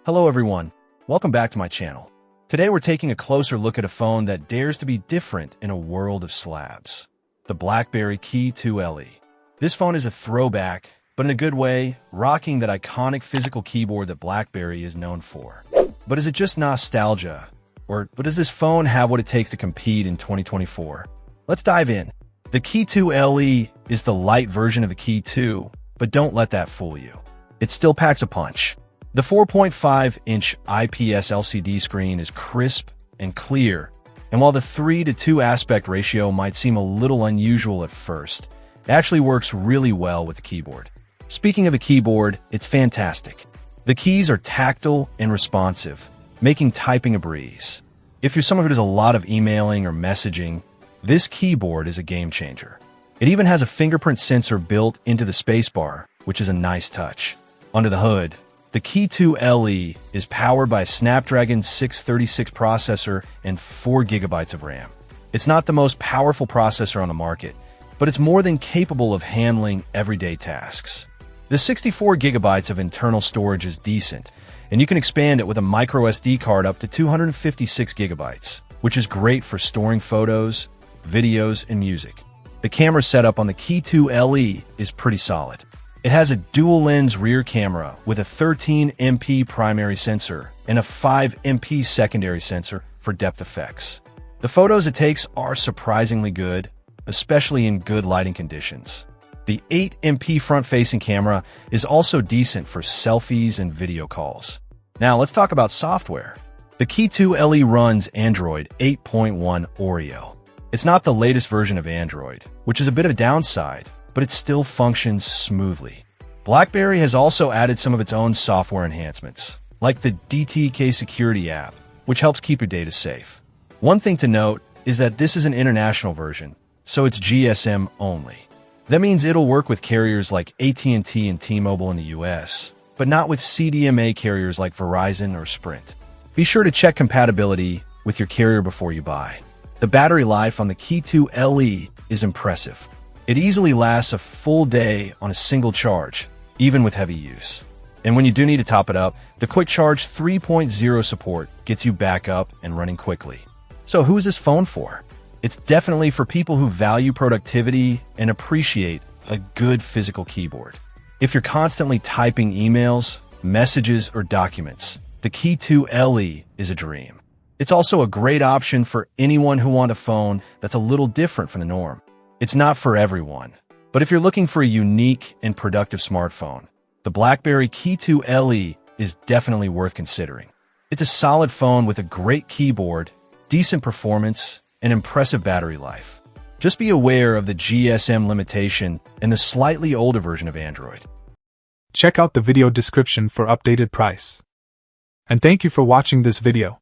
Hello everyone, welcome back to my channel. Today we're taking a closer look at a phone that dares to be different in a world of slabs. The BlackBerry KEY2 LE. This phone is a throwback, but in a good way, rocking that iconic physical keyboard that BlackBerry is known for. But is it just nostalgia? Or does this phone have what it takes to compete in 2024? Let's dive in. The KEY2 LE is the Lite version of the KEY2, but don't let that fool you. It still packs a punch. The 4.5-inch IPS LCD screen is crisp and clear, and while the 3:2 aspect ratio might seem a little unusual at first, it actually works really well with the keyboard. Speaking of the keyboard, it's fantastic. The keys are tactile and responsive, making typing a breeze. If you're someone who does a lot of emailing or messaging, this keyboard is a game changer. It even has a fingerprint sensor built into the spacebar, which is a nice touch. Under the hood, the KEY2 LE is powered by a Snapdragon 636 processor and 4 GB of RAM. It's not the most powerful processor on the market, but it's more than capable of handling everyday tasks. The 64 GB of internal storage is decent, and you can expand it with a microSD card up to 256 GB, which is great for storing photos, videos, and music. The camera setup on the KEY2 LE is pretty solid. It has a dual-lens rear camera with a 13MP primary sensor and a 5MP secondary sensor for depth effects. The photos it takes are surprisingly good, especially in good lighting conditions. The 8MP front-facing camera is also decent for selfies and video calls. Now let's talk about software. The KEY2 LE runs Android 8.1 Oreo. It's not the latest version of Android, which is a bit of a downside, but it still functions smoothly. BlackBerry has also added some of its own software enhancements, like the DTK Security app, which helps keep your data safe. One thing to note is that this is an international version, so it's GSM only. That means it'll work with carriers like AT&T and T-Mobile in the US, but not with CDMA carriers like Verizon or Sprint. Be sure to check compatibility with your carrier before you buy. The battery life on the KEY2 LE is impressive. It easily lasts a full day on a single charge, even with heavy use. And when you do need to top it up, the Quick Charge 3.0 support gets you back up and running quickly. So who is this phone for? It's definitely for people who value productivity and appreciate a good physical keyboard. If you're constantly typing emails, messages, or documents, the KEY2 LE is a dream. It's also a great option for anyone who wants a phone that's a little different from the norm. It's not for everyone, but if you're looking for a unique and productive smartphone, the BlackBerry KEY2 LE is definitely worth considering. It's a solid phone with a great keyboard, decent performance, and impressive battery life. Just be aware of the GSM limitation and the slightly older version of Android. Check out the video description for updated price. And thank you for watching this video.